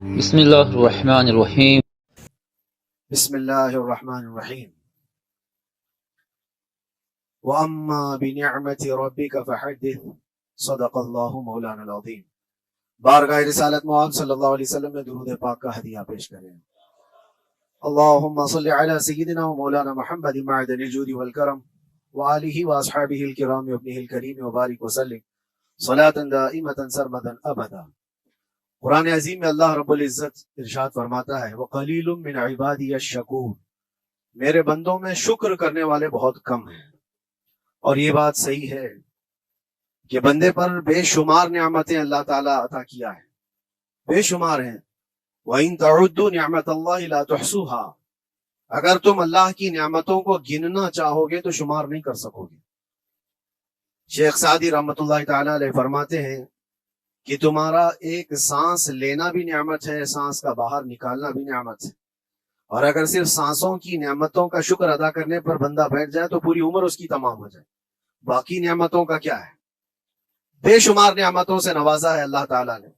بسم الله الرحمن الرحيم. بسم الله الرحمن الرحیم وَأَمَّا بِنِعْمَةِ رَبِّكَ فَحَدِّثْ صدق اللہ مولانا العظیم۔ بارگاہ رسالت معاذ صلی اللہ علیہ وسلم میں درود پاک کا ہدیہ پیش کریں۔ اللہم صلی علی سیدنا و مولانا محمد معدن الجود والکرم وآلہ واصحابہ الکرام وابنہ الکریم وبارک وسلم صلاة دائمة سرمدا ابدا۔ قرآن عظیم میں اللہ رب العزت ارشاد فرماتا ہے وَقَلِيلٌ مِّنْ عِبَادِيَ الشَّكُورُ، میرے بندوں میں شکر کرنے والے بہت کم ہیں۔ اور یہ بات صحیح ہے کہ بندے پر بے شمار نعمتیں اللہ تعالیٰ عطا کیا ہے، بے شمار ہیں۔ وَإِن تَعُدُّوا نِعْمَةَ اللَّهِ لَا تُحْصُوهَا، اگر تم اللہ کی نعمتوں کو گننا چاہو گے تو شمار نہیں کر سکو گے۔ شیخ سعدی رحمۃ اللہ تعالیٰ علیہ فرماتے ہیں کہ تمہارا ایک سانس لینا بھی نعمت ہے، سانس کا باہر نکالنا بھی نعمت ہے، اور اگر صرف سانسوں کی نعمتوں کا شکر ادا کرنے پر بندہ بیٹھ جائے تو پوری عمر اس کی تمام ہو جائے۔ باقی نعمتوں کا کیا ہے؟ بے شمار نعمتوں سے نوازا ہے اللہ تعالیٰ نے،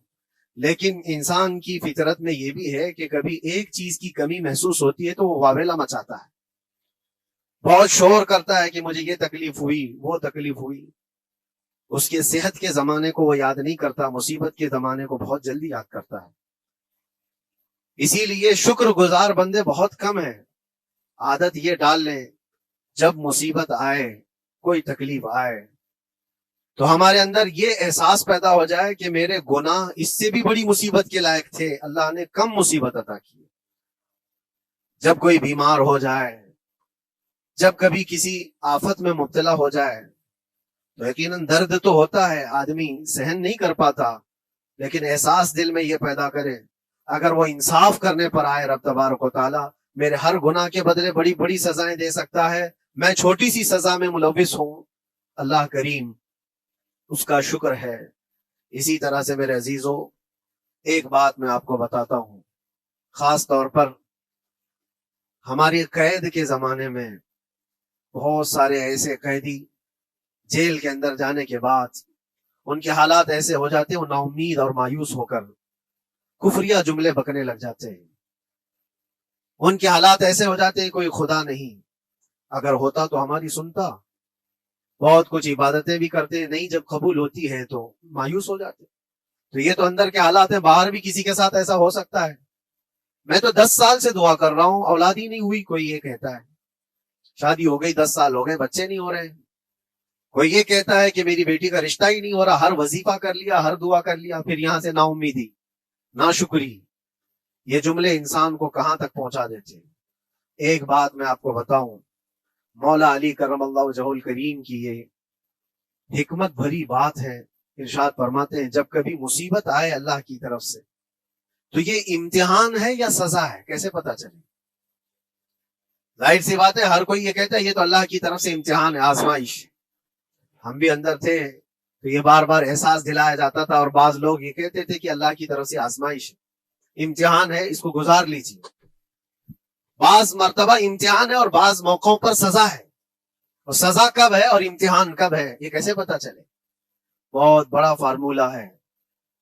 لیکن انسان کی فطرت میں یہ بھی ہے کہ کبھی ایک چیز کی کمی محسوس ہوتی ہے تو وہ واویلا مچاتا ہے، بہت شور کرتا ہے کہ مجھے یہ تکلیف ہوئی، وہ تکلیف ہوئی۔ اس کے صحت کے زمانے کو وہ یاد نہیں کرتا، مصیبت کے زمانے کو بہت جلدی یاد کرتا ہے۔ اسی لیے شکر گزار بندے بہت کم ہیں۔ عادت یہ ڈال لیں جب مصیبت آئے، کوئی تکلیف آئے تو ہمارے اندر یہ احساس پیدا ہو جائے کہ میرے گناہ اس سے بھی بڑی مصیبت کے لائق تھے، اللہ نے کم مصیبت عطا کی۔ جب کوئی بیمار ہو جائے، جب کبھی کسی آفت میں مبتلا ہو جائے تو یقیناً درد تو ہوتا ہے، آدمی سہن نہیں کر پاتا، لیکن احساس دل میں یہ پیدا کرے اگر وہ انصاف کرنے پر آئے رب تبارک و تعالیٰ میرے ہر گناہ کے بدلے بڑی بڑی سزائیں دے سکتا ہے، میں چھوٹی سی سزا میں ملوث ہوں، اللہ کریم اس کا شکر ہے۔ اسی طرح سے میرے عزیزوں ایک بات میں آپ کو بتاتا ہوں، خاص طور پر ہماری قید کے زمانے میں بہت سارے ایسے قیدی جیل کے اندر جانے کے بعد ان کے حالات ایسے ہو جاتے ہیں، وہ نا امید اور مایوس ہو کر کفریہ جملے بکنے لگ جاتے ہیں۔ ان کے حالات ایسے ہو جاتے ہیں کوئی خدا نہیں، اگر ہوتا تو ہماری سنتا، بہت کچھ عبادتیں بھی کرتے ہیں، نہیں جب قبول ہوتی ہے تو مایوس ہو جاتے۔ تو یہ تو اندر کے حالات ہیں، باہر بھی کسی کے ساتھ ایسا ہو سکتا ہے۔ میں تو 10 سال سے دعا کر رہا ہوں، اولاد ہی نہیں ہوئی، کوئی یہ کہتا ہے۔ شادی ہو گئی 10 سال ہو گئے، بچے نہیں ہو رہے۔ کوئی یہ کہتا ہے کہ میری بیٹی کا رشتہ ہی نہیں ہو رہا، ہر وظیفہ کر لیا، ہر دعا کر لیا، پھر یہاں سے نا امیدی، نا شکری۔ یہ جملے انسان کو کہاں تک پہنچا دیتے ہیں۔ ایک بات میں آپ کو بتاؤں، مولا علی کرم اللہ وجہہ الکریم کی یہ حکمت بھری بات ہے، ارشاد فرماتے ہیں جب کبھی مصیبت آئے اللہ کی طرف سے تو یہ امتحان ہے یا سزا ہے، کیسے پتا چلے؟ ظاہر سی بات ہے ہر کوئی یہ کہتا ہے یہ تو اللہ کی طرف سے امتحان ہے، آزمائش۔ ہم بھی اندر تھے تو یہ بار بار احساس دلایا جاتا تھا، اور بعض لوگ یہ کہتے تھے کہ اللہ کی طرف سے آزمائش ہے، امتحان ہے، اس کو گزار لیجیے۔ بعض مرتبہ امتحان ہے اور بعض موقعوں پر سزا ہے، اور سزا کب ہے اور امتحان کب ہے یہ کیسے پتا چلے؟ بہت بڑا فارمولہ ہے۔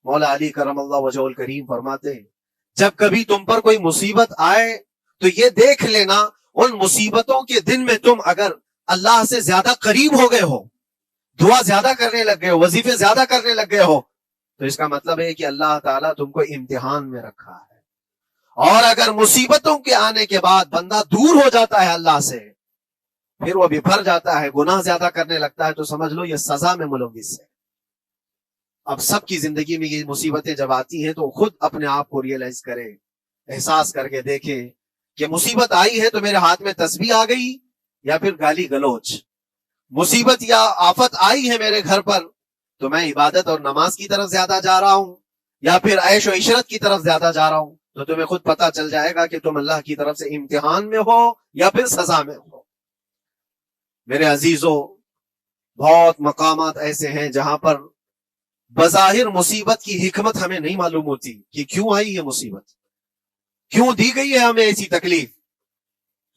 مولا علی کرم اللہ وجہہ الکریم فرماتے ہیں جب کبھی تم پر کوئی مصیبت آئے تو یہ دیکھ لینا ان مصیبتوں کے دن میں تم اگر اللہ سے زیادہ قریب ہو گئے ہو، دعا زیادہ کرنے لگ گئے ہو، وظیفے زیادہ کرنے لگ گئے ہو، تو اس کا مطلب ہے کہ اللہ تعالیٰ تم کو امتحان میں رکھا ہے۔ اور اگر مصیبتوں کے آنے کے بعد بندہ دور ہو جاتا ہے اللہ سے، پھر وہ بفر جاتا ہے، گناہ زیادہ کرنے لگتا ہے، تو سمجھ لو یہ سزا میں ملوث ہے۔ اب سب کی زندگی میں یہ مصیبتیں جب آتی ہیں تو خود اپنے آپ کو ریئلائز کرے، احساس کر کے دیکھے کہ مصیبت آئی ہے تو میرے ہاتھ میں تسبیح آ گئی یا پھر گالی گلوچ، مصیبت یا آفت آئی ہے میرے گھر پر تو میں عبادت اور نماز کی طرف زیادہ جا رہا ہوں یا پھر عیش و عشرت کی طرف زیادہ جا رہا ہوں، تو تمہیں خود پتا چل جائے گا کہ تم اللہ کی طرف سے امتحان میں ہو یا پھر سزا میں ہو۔ میرے عزیزوں بہت مقامات ایسے ہیں جہاں پر بظاہر مصیبت کی حکمت ہمیں نہیں معلوم ہوتی کہ کیوں آئی یہ مصیبت، کیوں دی گئی ہے ہمیں ایسی تکلیف۔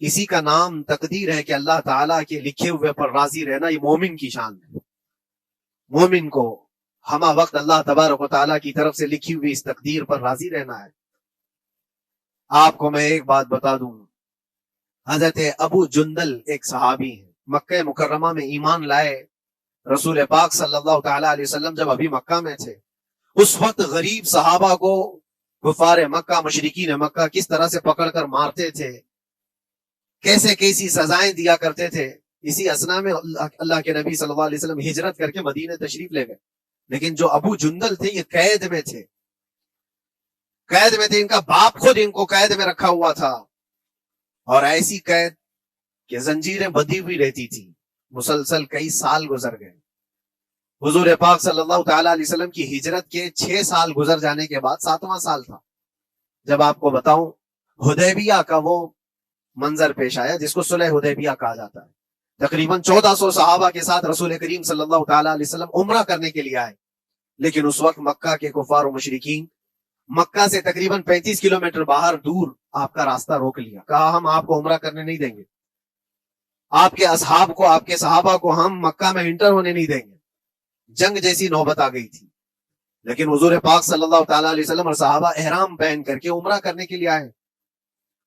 اسی کا نام تقدیر ہے کہ اللہ تعالیٰ کے لکھے ہوئے پر راضی رہنا یہ مومن کی شان ہے۔ مومن کو ہمہ وقت اللہ تبارک و تعالیٰ کی طرف سے لکھی ہوئی اس تقدیر پر راضی رہنا ہے۔ آپ کو میں ایک بات بتا دوں، حضرت ابو جندل ایک صحابی ہیں، مکہ مکرمہ میں ایمان لائے، رسول پاک صلی اللہ تعالی علیہ وسلم جب ابھی مکہ میں تھے، اس وقت غریب صحابہ کو کفار مکہ، مشرکین مکہ کس طرح سے پکڑ کر مارتے تھے، کیسے کیسی سزائیں دیا کرتے تھے۔ اسی اسنا میں اللہ کے نبی صلی اللہ علیہ وسلم ہجرت کر کے مدینہ تشریف لے گئے، لیکن جو ابو جندل تھے یہ قید میں تھے، قید میں تھے، ان کا باپ خود ان کو قید میں رکھا ہوا تھا، اور ایسی قید کہ زنجیریں بندھی ہوئی رہتی تھی، مسلسل کئی سال گزر گئے۔ حضور پاک صلی اللہ تعالی علیہ وسلم کی ہجرت کے 6 سال گزر جانے کے بعد 7واں سال تھا جب آپ کو بتاؤں حدیبیہ کا وہ منظر پیش آیا جس کو صلح حدیبیہ کہا جاتا ہے۔ تقریباً 1400 صحابہ کے ساتھ رسول کریم صلی اللہ تعالی علیہ وسلم عمرہ کرنے کے لیے آئے، لیکن اس وقت مکہ کے کفار و مشرکین مکہ سے تقریباً 35 کلومیٹر باہر دور آپ کا راستہ روک لیا، کہا ہم آپ کو عمرہ کرنے نہیں دیں گے، آپ کے اصحاب کو، آپ کے صحابہ کو ہم مکہ میں انٹر ہونے نہیں دیں گے۔ جنگ جیسی نوبت آ گئی تھی، لیکن حضور پاک صلی اللہ تعالی علیہ وسلم اور صحابہ احرام پہن کر کے عمرہ کرنے کے لیے آئے،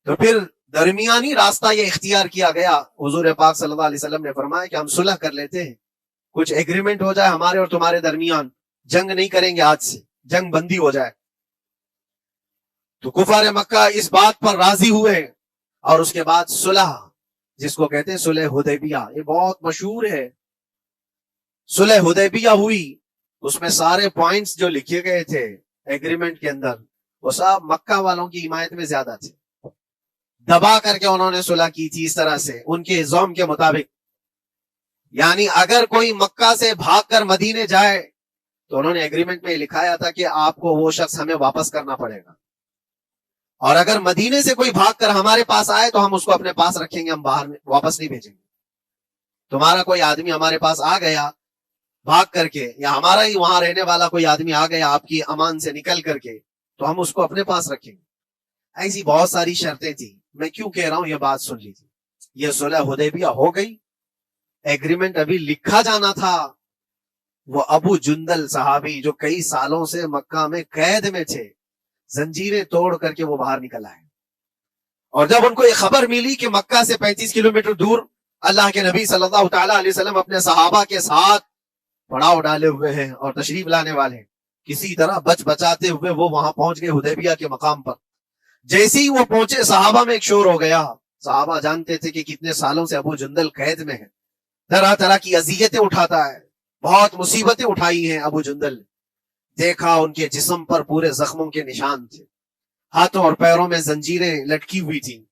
تو پھر درمیانی راستہ یہ اختیار کیا گیا۔ حضور پاک صلی اللہ علیہ وسلم نے فرمایا کہ ہم صلح کر لیتے ہیں، کچھ ایگریمنٹ ہو جائے ہمارے اور تمہارے درمیان، جنگ نہیں کریں گے، آج سے جنگ بندی ہو جائے۔ تو کفار مکہ اس بات پر راضی ہوئے، اور اس کے بعد صلح، جس کو کہتے ہیں صلح حدیبیہ، یہ بہت مشہور ہے، صلح حدیبیہ ہوئی، اس میں سارے پوائنٹس جو لکھے گئے تھے ایگریمنٹ کے اندر وہ سب مکہ والوں کی حمایت میں زیادہ تھے، دبا کر کے انہوں نے صلح کی تھی اس طرح سے ان کے زوم کے مطابق، یعنی اگر کوئی مکہ سے بھاگ کر مدینے جائے تو انہوں نے ایگریمنٹ میں لکھایا تھا کہ آپ کو وہ شخص ہمیں واپس کرنا پڑے گا، اور اگر مدینے سے کوئی بھاگ کر ہمارے پاس آئے تو ہم اس کو اپنے پاس رکھیں گے، ہم باہر واپس نہیں بھیجیں گے۔ تمہارا کوئی آدمی ہمارے پاس آ گیا بھاگ کر کے، یا ہمارا ہی وہاں رہنے والا کوئی آدمی آ گیا آپ کی امان سے نکل کر کے، تو ہم اس کو اپنے پاس رکھیں گے۔ ایسی بہت ساری شرطیں تھی، میں کیوں کہہ رہا ہوں یہ بات سن لیجیے۔ یہ صلح حدیبیہ ہو گئی، ایگریمنٹ ابھی لکھا جانا تھا، وہ ابو جندل صحابی جو کئی سالوں سے مکہ میں قید میں تھے، زنجیریں توڑ کر کے وہ باہر نکل آئے، اور جب ان کو یہ خبر ملی کہ مکہ سے 35 کلومیٹر دور اللہ کے نبی صلی اللہ تعالی علیہ وسلم اپنے صحابہ کے ساتھ پڑاؤ ڈالے ہوئے ہیں اور تشریف لانے والے ہیں، کسی طرح بچ بچاتے ہوئے وہ وہاں پہنچ گئے حدیبیہ کے مقام پر۔ جیسے ہی وہ پہنچے صحابہ میں ایک شور ہو گیا، صحابہ جانتے تھے کہ کتنے سالوں سے ابو جندل قید میں ہے، طرح طرح کی اذیتیں اٹھاتا ہے، بہت مصیبتیں اٹھائی ہیں ابو جندل۔ دیکھا ان کے جسم پر پورے زخموں کے نشان تھے، ہاتھوں اور پیروں میں زنجیریں لٹکی ہوئی تھیں۔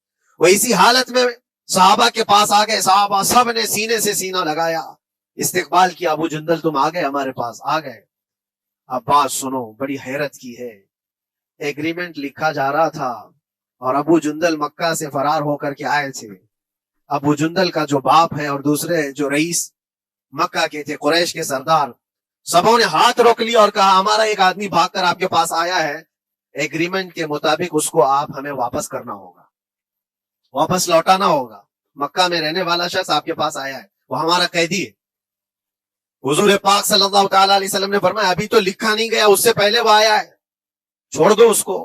وہ اسی حالت میں صحابہ کے پاس آ گئے، صحابہ سب نے سینے سے سینہ لگایا، استقبال کیا، ابو جندل تم آ گئے، ہمارے پاس آ گئے۔ اب بات سنو، بڑی حیرت کی ہے، ایگریمنٹ لکھا جا رہا تھا اور ابو جندل مکہ سے فرار ہو کر کے آئے تھے۔ ابو جندل کا جو باپ ہے اور دوسرے جو رئیس مکہ کے تھے، قریش کے سردار، سبوں نے ہاتھ روک لیا اور کہا ہمارا ایک آدمی بھاگ کر آپ کے پاس آیا ہے، ایگریمنٹ کے مطابق اس کو آپ ہمیں واپس کرنا ہوگا، واپس لوٹانا ہوگا۔ مکہ میں رہنے والا شخص آپ کے پاس آیا ہے، وہ ہمارا قیدی ہے۔ حضور پاک صلی اللہ تعالی علیہ وسلم نے فرمایا ابھی تو لکھا نہیں گیا، اس سے پہلے وہ آیا ہے، چھوڑ دو اس کو،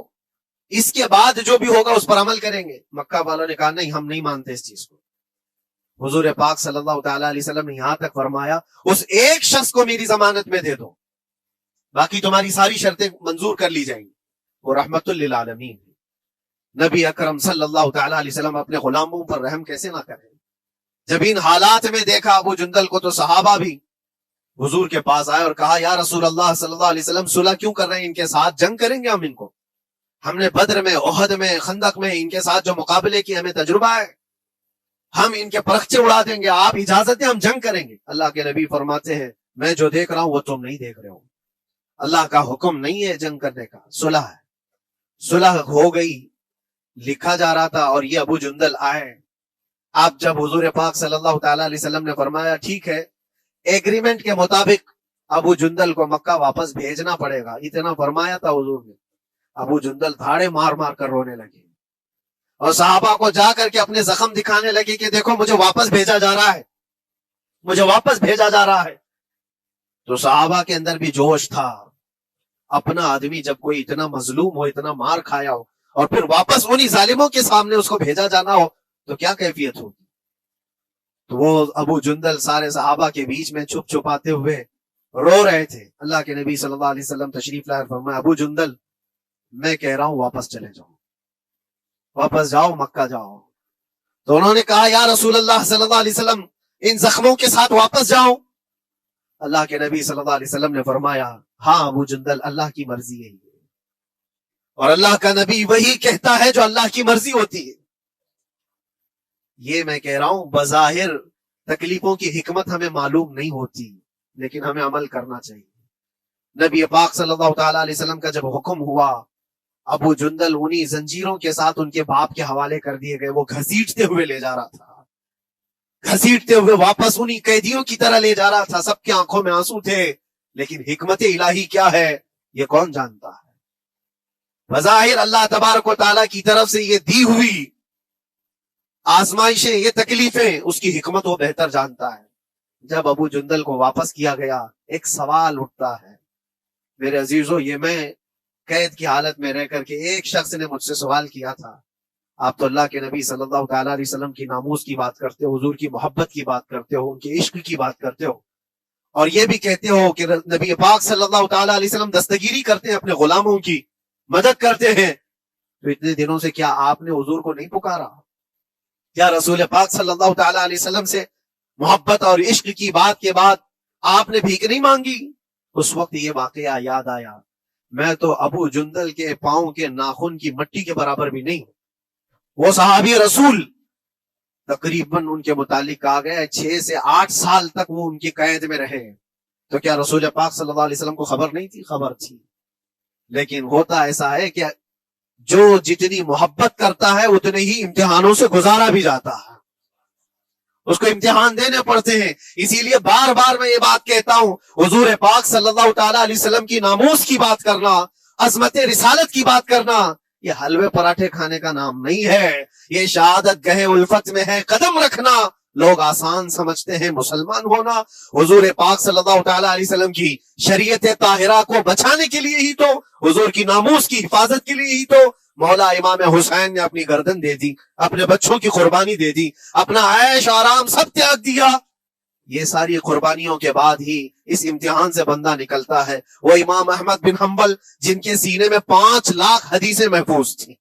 اس کے بعد جو بھی ہوگا اس پر عمل کریں گے۔ مکہ والوں نے کہا نہیں، ہم نہیں مانتے اس چیز کو۔ حضور پاک صلی اللہ تعالی علیہ وسلم نے یہاں تک فرمایا اس ایک شخص کو میری ضمانت میں دے دو، باقی تمہاری ساری شرطیں منظور کر لی جائیں گی۔ وہ رحمت للعالمین، نبی اکرم صلی اللہ تعالی علیہ وسلم اپنے غلاموں پر رحم کیسے نہ کریں۔ جب ان حالات میں دیکھا ابو جندل کو تو صحابہ بھی حضور کے پاس آئے اور کہا یا رسول اللہ صلی اللہ علیہ وسلم صلح کیوں کر رہے ہیں، ان کے ساتھ جنگ کریں گے ہم نے بدر میں، احد میں، خندق میں ان کے ساتھ جو مقابلے کی ہمیں تجربہ ہے، ہم ان کے پرخچے اڑا دیں گے، آپ اجازت ہیں ہم جنگ کریں گے۔ اللہ کے نبی فرماتے ہیں میں جو دیکھ رہا ہوں وہ تم نہیں دیکھ رہے ہو، اللہ کا حکم نہیں ہے جنگ کرنے کا، صلح ہے۔ صلح ہو گئی، لکھا جا رہا تھا، اور یہ ابو جندل آئے۔ آپ جب حضور پاک صلی اللہ تعالی علیہ وسلم نے فرمایا ٹھیک ہے ایگریمنٹ کے مطابق ابو جندل کو مکہ واپس بھیجنا پڑے گا، اتنا فرمایا تھا حضور نے، ابو جندل دھاڑے مار مار کر رونے لگے اور صحابہ کو جا کر کے اپنے زخم دکھانے لگے کہ دیکھو مجھے واپس بھیجا جا رہا ہے، مجھے واپس بھیجا جا رہا ہے۔ تو صحابہ کے اندر بھی جوش تھا، اپنا آدمی جب کوئی اتنا مظلوم ہو، اتنا مار کھایا ہو، اور پھر واپس انہی ظالموں کے سامنے اس کو بھیجا جانا ہو تو کیا کیفیت ہوگی. تو وہ ابو جندل سارے صحابہ کے بیچ میں چھپ چھپاتے ہوئے رو رہے تھے. اللہ کے نبی صلی اللہ علیہ وسلم تشریف لائے, فرمایا ابو جندل میں کہہ رہا ہوں واپس چلے جاؤ, واپس جاؤ, مکہ جاؤ. تو انہوں نے کہا یا رسول اللہ صلی اللہ علیہ وسلم ان زخموں کے ساتھ واپس جاؤ. اللہ کے نبی صلی اللہ علیہ وسلم نے فرمایا ہاں ابو جندل اللہ کی مرضی ہے, اور اللہ کا نبی وہی کہتا ہے جو اللہ کی مرضی ہوتی ہے. یہ میں کہہ رہا ہوں بظاہر تکلیفوں کی حکمت ہمیں معلوم نہیں ہوتی, لیکن ہمیں عمل کرنا چاہیے. نبی پاک صلی اللہ تعالی علیہ وسلم کا جب حکم ہوا, ابو جندل انہی زنجیروں کے ساتھ ان کے باپ کے حوالے کر دیے گئے. وہ گھسیٹتے ہوئے لے جا رہا تھا, گھسیٹتے ہوئے واپس انہی قیدیوں کی طرح لے جا رہا تھا. سب کی آنکھوں میں آنسو تھے, لیکن حکمت الہی کیا ہے یہ کون جانتا ہے. بظاہر اللہ تبارک و تعالیٰ کی طرف سے یہ دی ہوئی آزمائشیں, یہ تکلیفیں, اس کی حکمت وہ بہتر جانتا ہے. جب ابو جندل کو واپس کیا گیا, ایک سوال اٹھتا ہے میرے عزیزو. یہ میں قید کی حالت میں رہ کر کے ایک شخص نے مجھ سے سوال کیا تھا, آپ تو اللہ کے نبی صلی اللہ تعالیٰ علیہ وسلم کی ناموس کی بات کرتے ہو, حضور کی محبت کی بات کرتے ہو, ان کے عشق کی بات کرتے ہو, اور یہ بھی کہتے ہو کہ نبی پاک صلی اللہ تعالیٰ علیہ وسلم دستگیری کرتے ہیں, اپنے غلاموں کی مدد کرتے ہیں, تو اتنے دنوں سے کیا آپ نے حضور کو نہیں پکارا؟ کیا رسول پاک صلی اللہ تعالیٰ علیہ وسلم سے محبت اور عشق کی بات کے بعد آپ نے بھیک نہیں مانگی؟ اس وقت یہ واقعہ یاد آیا, میں تو ابو جندل کے پاؤں کے ناخن کی مٹی کے برابر بھی نہیں. وہ صحابی رسول تقریباً ان کے متعلق کہا گیا 6 سے 8 سال تک وہ ان کی قید میں رہے. تو کیا رسول پاک صلی اللہ علیہ وسلم کو خبر نہیں تھی؟ خبر تھی. لیکن ہوتا ایسا ہے کہ جو جتنی محبت کرتا ہے اتنے ہی امتحانوں سے گزارا بھی جاتا ہے, اس کو امتحان دینے پڑتے ہیں. اسی لیے بار بار میں یہ بات کہتا ہوں, حضور پاک صلی اللہ تعالیٰ علیہ وسلم کی ناموس کی بات کرنا, عظمت رسالت کی بات کرنا, یہ حلوے پراٹھے کھانے کا نام نہیں ہے. یہ شہادت گہے الفت میں ہے قدم رکھنا. لوگ آسان سمجھتے ہیں مسلمان ہونا. حضور پاک صلی اللہ تعالیٰ علیہ وسلم کی شریعت طاہرہ کو بچانے کے لیے ہی تو, حضور کی ناموس کی حفاظت کے لیے ہی تو مولا امام حسین نے اپنی گردن دے دی, اپنے بچوں کی قربانی دے دی, اپنا عیش آرام سب تیاگ دیا. یہ ساری قربانیوں کے بعد ہی اس امتحان سے بندہ نکلتا ہے. وہ امام احمد بن حنبل جن کے سینے میں 5 لاکھ حدیثیں محفوظ تھیں,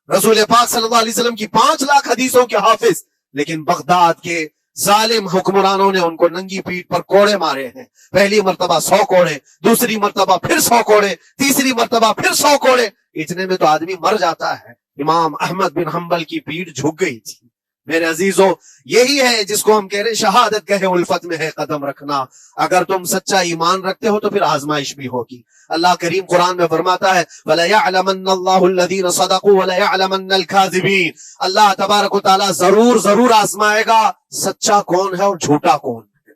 رسول پاک صلی اللہ علیہ وسلم کی 5 لاکھ حدیثوں کے حافظ, لیکن بغداد کے ظالم حکمرانوں نے ان کو ننگی پیٹھ پر کوڑے مارے ہیں. پہلی مرتبہ 100 کوڑے, دوسری مرتبہ پھر 100 کوڑے, تیسری مرتبہ پھر 100 کوڑے. اتنے میں تو آدمی مر جاتا ہے. امام احمد بن حنبل کی پیٹھ جھک گئی تھی. میرے عزیزو, یہی ہے جس کو ہم کہہ رہے شہادت گہے الفت میں ہے قدم رکھنا. اگر تم سچا ایمان رکھتے ہو تو پھر آزمائش بھی ہوگی. اللہ کریم قرآن میں فرماتا ہے وَلَيَعْلَمَنَّ اللَّهُ الَّذِينَ صَدَقُوا وَلَيَعْلَمَنَّ الْكَاذِبِينَ. اللہ تبارک و تعالیٰ ضرور آزمائے گا سچا کون ہے اور جھوٹا کون ہے.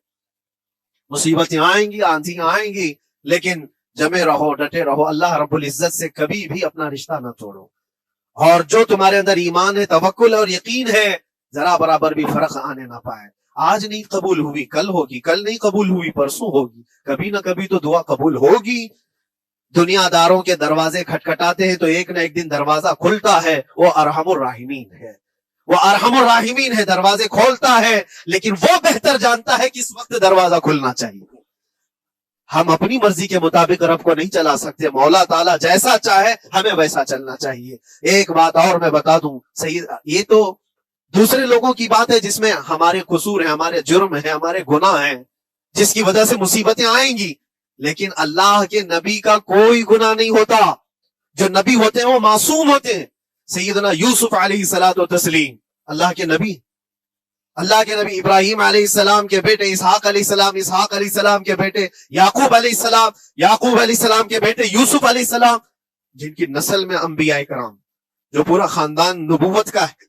مصیبتیں آئیں گی, آندھیاں آئیں گی, لیکن جمے رہو, ڈٹے رہو. اللہ رب العزت سے کبھی بھی اپنا رشتہ نہ توڑو. اور جو تمہارے اندر ایمان ہے, توکل اور یقین ہے, ذرا برابر بھی فرق آنے نہ پائے. آج نہیں قبول ہوئی کل ہوگی, کل نہیں قبول ہوئی پرسوں ہوگی, کبھی نہ کبھی تو دعا قبول ہوگی. دنیا داروں کے دروازے کھٹکھٹاتے ہیں تو ایک نہ ایک دن دروازہ کھلتا ہے. وہ ارحم الراحمین ہے, وہ ارحم الراحمین ہے, دروازے کھولتا ہے, لیکن وہ بہتر جانتا ہے کس وقت دروازہ کھلنا چاہیے. ہم اپنی مرضی کے مطابق رب کو نہیں چلا سکتے. مولا تعالیٰ جیسا چاہے ہمیں ویسا چلنا چاہیے. ایک بات اور میں بتا دوں, صحیح, یہ تو دوسرے لوگوں کی بات ہے جس میں ہمارے قصور ہیں, ہمارے جرم ہیں, ہمارے گناہ ہیں, جس کی وجہ سے مصیبتیں آئیں گی. لیکن اللہ کے نبی کا کوئی گناہ نہیں ہوتا. جو نبی ہوتے ہیں وہ معصوم ہوتے ہیں. سیدنا یوسف علیہ الصلوۃ والتسلیم, اللہ کے نبی ابراہیم علیہ السلام کے بیٹے, اسحاق علیہ السلام کے بیٹے یعقوب علیہ السلام کے بیٹے یوسف علیہ السلام, جن کی نسل میں انبیاء کرام, جو پورا خاندان نبوت کا ہے,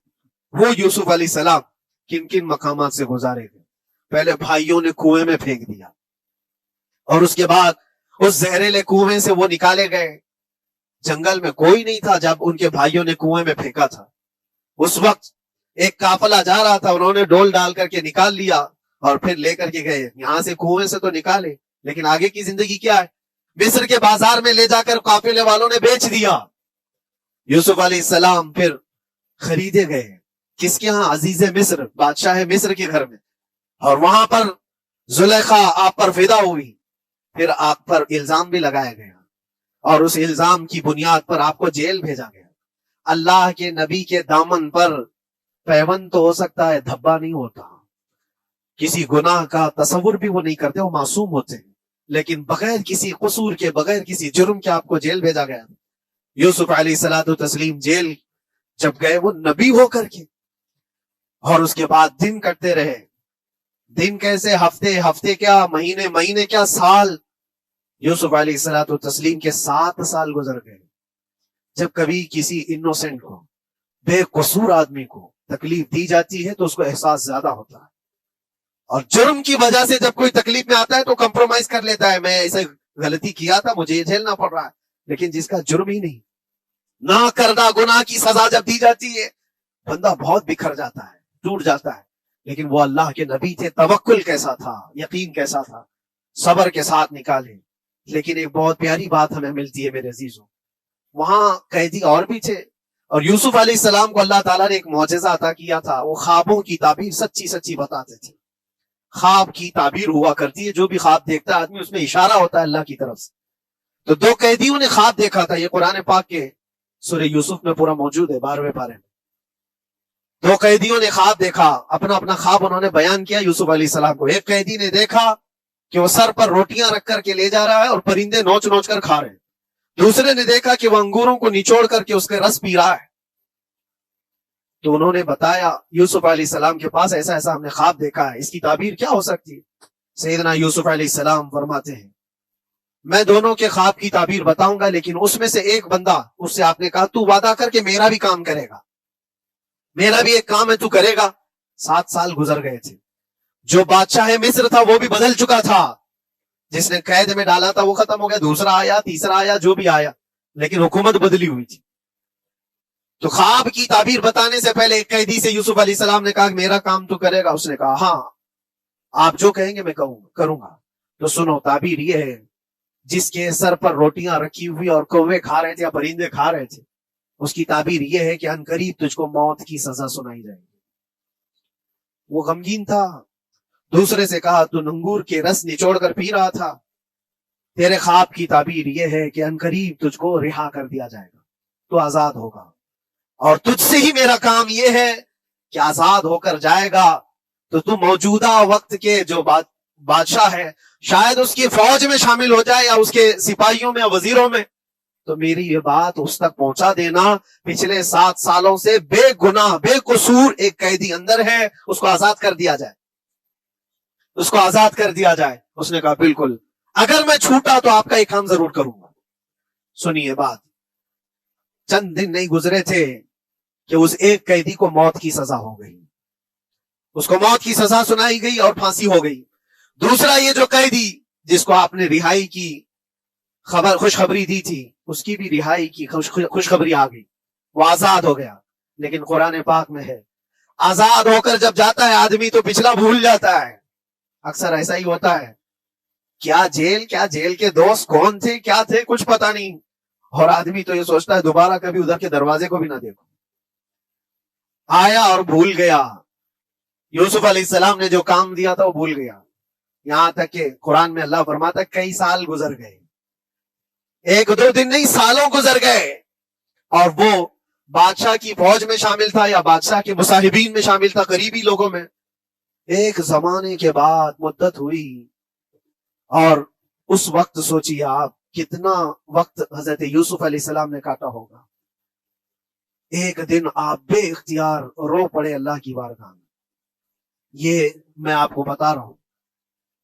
وہ یوسف علیہ السلام کن کن مقامات سے گزارے گئے. پہلے بھائیوں نے کنویں میں پھینک دیا, اور اس کے بعد اس زہریلے کنویں سے وہ نکالے گئے. جنگل میں کوئی نہیں تھا جب ان کے بھائیوں نے کنویں میں پھینکا تھا. اس وقت ایک قافلہ جا رہا تھا, انہوں نے ڈول ڈال کر کے نکال لیا اور پھر لے کر کے گئے. یہاں سے کنویں سے تو نکالے, لیکن آگے کی زندگی کیا ہے؟ مصر کے بازار میں لے جا کر قافلے والوں نے بیچ دیا. یوسف علیہ السلام پھر خریدے گئے کس کے ہاں؟ عزیز مصر، بادشاہ مصر کے گھر میں، اور وہاں پر زلیخا آپ پر فدا ہوئی، پھر آپ پر الزام بھی لگایا گیا، اور اس الزام کی بنیاد پر آپ کو جیل بھیجا گیا۔ اللہ کے نبی کے دامن پر پیوند تو ہو سکتا ہے، دھبا نہیں ہوتا، کسی گناہ کا تصور بھی وہ نہیں کرتے، وہ معصوم ہوتے ہیں، لیکن بغیر کسی قصور کے، بغیر کسی جرم کے آپ کو جیل بھیجا گیا۔ یوسف علیہ الصلوۃ والتسلیم جیل جب گئے، وہ نبی ہو کر کے، اور اس کے بعد دن کٹتے رہے، دن کیسے، ہفتے، ہفتے کیا، مہینے، مہینے کیا، سال۔ یوسف علیہ الصلوۃ والتسلیم کے 7 سال گزر گئے۔ جب کبھی کسی انوسنٹ کو، بے قصور آدمی کو تکلیف دی جاتی ہے تو اس کو احساس زیادہ ہوتا ہے، اور جرم کی وجہ سے جب کوئی تکلیف میں آتا ہے تو کمپرومائز کر لیتا ہے، میں ایسے غلطی کیا تھا، مجھے یہ جھیلنا پڑ رہا ہے، لیکن جس کا جرم ہی نہیں، نہ کردہ گناہ کی سزا جب دی جاتی ہے، بندہ بہت بکھر جاتا ہے، ٹوٹ جاتا ہے۔ لیکن وہ اللہ کے نبی تھے، توکل کیسا تھا، یقین کیسا تھا، صبر کے ساتھ نکالے۔ لیکن ایک بہت پیاری بات ہمیں ملتی ہے میرے عزیزوں، وہاں قیدی اور بھی تھے، اور یوسف علیہ السلام کو اللہ تعالیٰ نے ایک معجزہ عطا کیا تھا، وہ خوابوں کی تعبیر سچی سچی بتاتے تھے۔ خواب کی تعبیر ہوا کرتی ہے، جو بھی خواب دیکھتا ہے آدمی اس میں اشارہ ہوتا ہے اللہ کی طرف سے۔ تو 2 قیدیوں نے خواب دیکھا تھا، یہ قرآن پاک کے سورہ یوسف میں پورا موجود ہے، 12ویں پارے میں۔ 2 قیدیوں نے خواب دیکھا، اپنا اپنا خواب انہوں نے بیان کیا یوسف علیہ السلام کو۔ ایک قیدی نے دیکھا کہ وہ سر پر روٹیاں رکھ کر کے لے جا رہا ہے اور پرندے نوچ نوچ کر کھا رہے ہیں۔ دوسرے نے دیکھا کہ وہ انگوروں کو نچوڑ کر کے اس کے رس پی رہا ہے۔ تو انہوں نے بتایا یوسف علیہ السلام کے پاس ایسا ایسا ہم نے خواب دیکھا ہے، اس کی تعبیر کیا ہو سکتی ہے؟ سیدنا یوسف علیہ السلام فرماتے ہیں میں دونوں کے خواب کی تعبیر بتاؤں گا، لیکن اس میں سے ایک بندہ، اس سے آپ نے کہا تو وعدہ کر کے میرا بھی کام کرے گا، میرا بھی ایک کام ہے تو کرے گا۔ 7 سال گزر گئے تھے، جو بادشاہ مصر تھا وہ بھی بدل چکا تھا، جس نے قید میں ڈالا تھا وہ ختم ہو گیا، دوسرا آیا، تیسرا آیا، جو بھی آیا، لیکن حکومت بدلی ہوئی تھی۔ تو خواب کی تعبیر بتانے سے پہلے ایک قیدی سے یوسف علیہ السلام نے کہا میرا کام تو کرے گا، اس نے کہا ہاں آپ جو کہیں گے میں کروں گا۔ تو سنو، تعبیر یہ ہے، جس کے سر پر روٹیاں رکھی ہوئی اور کوے کھا رہے تھے یا پرندے کھا رہے تھے، اس کی تعبیر یہ ہے کہ عنقریب تجھ کو موت کی سزا سنائی جائے گی۔ وہ غمگین تھا، دوسرے سے کہا تو انگور کے رس نچوڑ کر پی رہا تھا، تیرے خواب کی تعبیر یہ ہے کہ عنقریب تجھ کو رہا کر دیا جائے گا، تو آزاد ہوگا، اور تجھ سے ہی میرا کام یہ ہے کہ آزاد ہو کر جائے گا تو موجودہ وقت کے جو بادشاہ ہے شاید اس کی فوج میں شامل ہو جائے یا اس کے سپاہیوں میں یا وزیروں میں، تو میری یہ بات اس تک پہنچا دینا، پچھلے 7 سالوں سے بے گناہ بے قصور ایک قیدی اندر ہے، اس کو آزاد کر دیا جائے، اس کو آزاد کر دیا جائے۔ اس نے کہا بالکل، اگر میں چھوٹا تو آپ کا ایک کام ضرور کروں گا۔ سنیے بات، چند دن نہیں گزرے تھے کہ اس ایک قیدی کو موت کی سزا ہو گئی، اس کو موت کی سزا سنائی گئی اور پھانسی ہو گئی۔ دوسرا یہ جو قیدی جس کو آپ نے رہائی کی خوشخبری دی تھی، اس کی بھی رہائی کی خوشخبری آ گئی، وہ آزاد ہو گیا۔ لیکن قرآن پاک میں ہے آزاد ہو کر جب جاتا ہے آدمی تو پچھلا بھول جاتا ہے، اکثر ایسا ہی ہوتا ہے، کیا جیل کے دوست کون تھے کیا تھے کچھ پتا نہیں، اور آدمی تو یہ سوچتا ہے دوبارہ کبھی ادھر کے دروازے کو بھی نہ دیکھو، آیا اور بھول گیا۔ یوسف علیہ السلام نے جو کام دیا تھا وہ بھول گیا، یہاں تک کہ قرآن میں اللہ فرماتا ہے کئی سال گزر گئے، 1-2 دن نہیں، سالوں گزر گئے، اور وہ بادشاہ کی فوج میں شامل تھا یا بادشاہ کے مصاحبین میں شامل تھا، قریبی لوگوں میں۔ ایک زمانے کے بعد مدت ہوئی، اور اس وقت سوچیے آپ کتنا وقت حضرت یوسف علیہ السلام نے کاٹا ہوگا۔ ایک دن آپ بے اختیار رو پڑے اللہ کی بارگاہ میں۔ یہ میں آپ کو بتا رہا ہوں،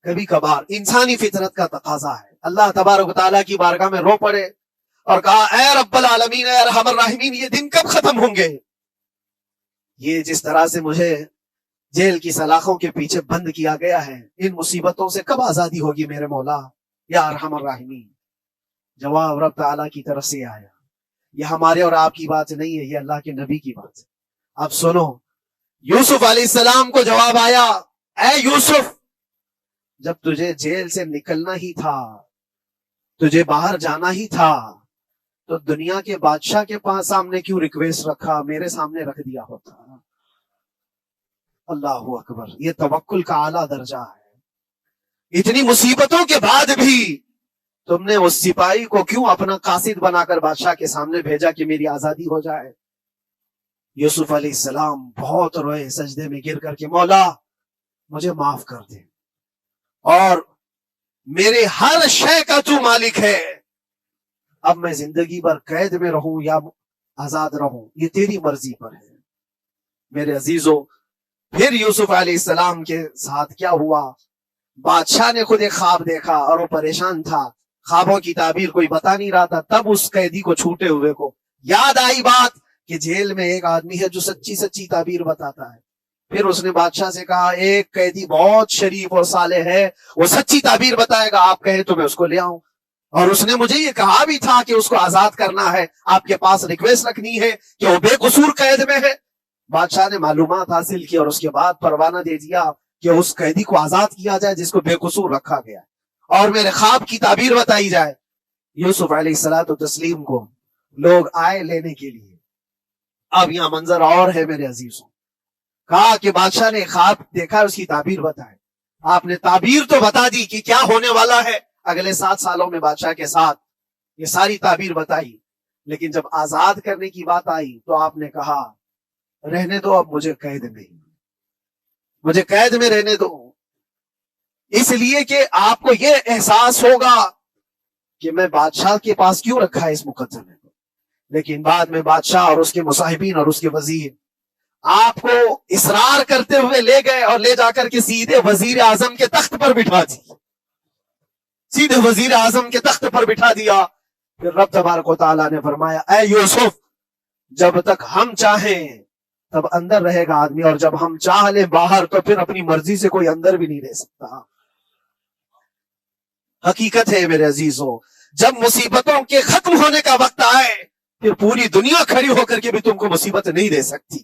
کبھی کبھار انسانی فطرت کا تقاضا ہے، اللہ تبارک و تعالیٰ کی بارگاہ میں رو پڑے اور کہا اے رب العالمین، اے ارحم الراحمین، یہ دن کب ختم ہوں گے؟ یہ جس طرح سے مجھے جیل کی سلاخوں کے پیچھے بند کیا گیا ہے، ان مصیبتوں سے کب آزادی ہوگی میرے مولا یا ارحم الراحمین؟ جواب رب تعالیٰ کی طرف سے آیا، یہ ہمارے اور آپ کی بات نہیں ہے، یہ اللہ کے نبی کی بات ہے۔ اب سنو، یوسف علیہ السلام کو جواب آیا، اے یوسف، جب تجھے جیل سے نکلنا ہی تھا، تجھے باہر جانا ہی تھا، تو دنیا کے بادشاہ کے پاس سامنے کیوں ریکویسٹ رکھا، میرے سامنے رکھ دیا ہوتا۔ اللہ اکبر، یہ توکل کا اعلیٰ درجہ ہے۔ اتنی مصیبتوں کے بعد بھی تم نے اس سپاہی کو کیوں اپنا قاصد بنا کر بادشاہ کے سامنے بھیجا کہ میری آزادی ہو جائے؟ یوسف علیہ السلام بہت روئے سجدے میں گر کر کے، مولا مجھے معاف کر دے، اور میرے ہر شے کا تو مالک ہے، اب میں زندگی بھر قید میں رہوں یا آزاد رہوں یہ تیری مرضی پر ہے۔ میرے عزیزو، پھر یوسف علیہ السلام کے ساتھ کیا ہوا؟ بادشاہ نے خود ایک خواب دیکھا اور وہ پریشان تھا، خوابوں کی تعبیر کوئی بتا نہیں رہا تھا۔ تب اس قیدی کو چھوٹے ہوئے کو یاد آئی بات کہ جیل میں ایک آدمی ہے جو سچی سچی تعبیر بتاتا ہے۔ پھر اس نے بادشاہ سے کہا ایک قیدی بہت شریف اور صالح ہے، وہ سچی تعبیر بتائے گا، آپ کہیں تو میں اس کو لے آؤں۔ اور اس نے مجھے یہ کہا بھی تھا کہ اس کو آزاد کرنا ہے، آپ کے پاس ریکویسٹ رکھنی ہے کہ وہ بے قصور قید میں ہے۔ بادشاہ نے معلومات حاصل کی اور اس کے بعد پروانہ دے دیا کہ اس قیدی کو آزاد کیا جائے جس کو بے قصور رکھا گیا، اور میرے خواب کی تعبیر بتائی جائے۔ یوسف علیہ الصلوۃ والتسلیم کو لوگ آئے لینے کے لیے۔ اب یہاں منظر اور ہے میرے عزیزوں، کہا کہ بادشاہ نے خواب دیکھا، اس کی تعبیر بتائے۔ آپ نے تعبیر تو بتا دی کہ کیا ہونے والا ہے اگلے 7 سالوں میں بادشاہ کے ساتھ، یہ ساری تعبیر بتائی، لیکن جب آزاد کرنے کی بات آئی تو آپ نے کہا رہنے دو، اب مجھے قید میں، مجھے قید میں رہنے دو، اس لیے کہ آپ کو یہ احساس ہوگا کہ میں بادشاہ کے پاس کیوں رکھا ہے اس مقدمے کو۔ لیکن بعد میں بادشاہ اور اس کے مصاحبین اور اس کے وزیر آپ کو اصرار کرتے ہوئے لے گئے اور لے جا کر کے سیدھے وزیر اعظم کے تخت پر بٹھا دی، سیدھے وزیر اعظم کے تخت پر بٹھا دیا۔ پھر رب تبارک و تعالیٰ نے فرمایا اے یوسف، جب تک ہم چاہیں تب اندر رہے گا آدمی، اور جب ہم چاہ لیں باہر تو پھر اپنی مرضی سے کوئی اندر بھی نہیں رہ سکتا۔ حقیقت ہے میرے عزیزوں، جب مصیبتوں کے ختم ہونے کا وقت آئے پھر پوری دنیا کھڑی ہو کر کے بھی تم کو مصیبت نہیں دے سکتی،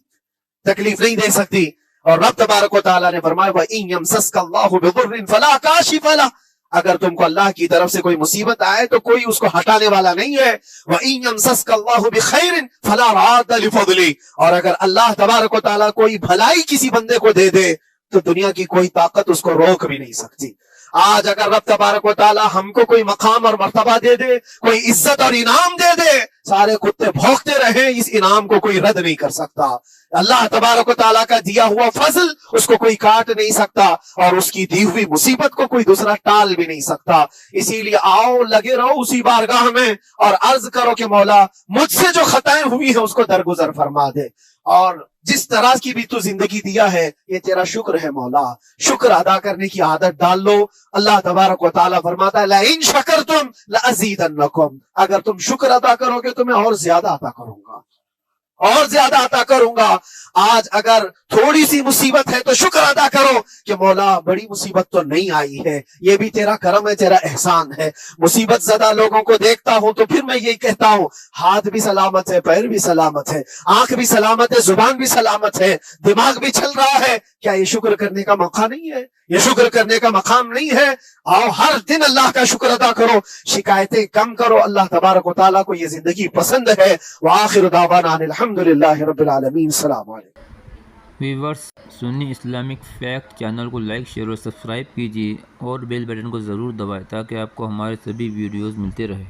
تکلیف نہیں دے سکتی۔ اور رب تبارک و تعالیٰ نے فرمایا وَإِن يَمْسَسْكَ اللَّهُ بِضُرٍّ فَلَا كَاشِفَ لَهُ، اگر تم کو اللہ کی طرف سے کوئی مصیبت آئے تو کوئی اس کو ہٹانے والا نہیں ہے۔ وَإِن يَمْسَسْكَ اللَّهُ بِخَيْرٍ فَلَا رَادَّ لِفَضْلِهِ، اور اگر اللہ تبارک و تعالیٰ کوئی بھلائی کسی بندے کو دے دے تو دنیا کی کوئی طاقت اس کو روک بھی نہیں سکتی۔ آج اگر رب تبارک و تعالیٰ ہم کو کوئی مقام اور مرتبہ دے دے، کوئی عزت اور انعام دے دے، سارے کتے بھونکتے رہیں، اس انعام کو کوئی رد نہیں کر سکتا۔ اللہ تبارک و تعالیٰ کا دیا ہوا فضل اس کو کوئی کاٹ نہیں سکتا، اور اس کی دی ہوئی مصیبت کو کوئی دوسرا ٹال بھی نہیں سکتا۔ اسی لیے آؤ لگے رہو اسی بارگاہ میں اور عرض کرو کہ مولا مجھ سے جو خطائیں ہوئی ہیں اس کو درگزر فرما دے، اور جس طرح کی بھی تو زندگی دیا ہے یہ تیرا شکر ہے مولا، شکر ادا کرنے کی عادت ڈال لو۔ اللہ تبارک و تعالیٰ فرماتا ہے لَإِن شَكَرْتُمْ لَأَزِيدَنَّكُمْ، اگر تم شکر ادا کرو گے تو میں اور زیادہ عطا کروں گا، اور زیادہ عطا کروں گا۔ آج اگر تھوڑی سی مصیبت ہے تو شکر ادا کرو کہ مولا بڑی مصیبت تو نہیں آئی ہے، یہ بھی تیرا کرم ہے، تیرا احسان ہے۔ مصیبت زدہ لوگوں کو دیکھتا ہوں تو پھر میں یہی کہتا ہوں ہاتھ بھی سلامت ہے، پیر بھی سلامت ہے، آنکھ بھی سلامت ہے، زبان بھی سلامت ہے، دماغ بھی چل رہا ہے، کیا یہ شکر کرنے کا موقع نہیں ہے؟ یہ شکر کرنے کا مقام نہیں ہے؟ آؤ ہر دن اللہ کا شکر ادا کرو، شکایتیں کم کرو، اللہ تبارک و تعالیٰ کو یہ زندگی پسند ہے۔ وآخر دعوانا ان الحمدللہ رب العالمین۔ السلام علیکم۔ ویورز، سنی اسلامک فیکٹ چینل کو لائک، شیئر اور سبسکرائب کیجیے، اور بیل بٹن کو ضرور دبائیں تاکہ آپ کو ہمارے سبھی ویڈیوز ملتے رہے۔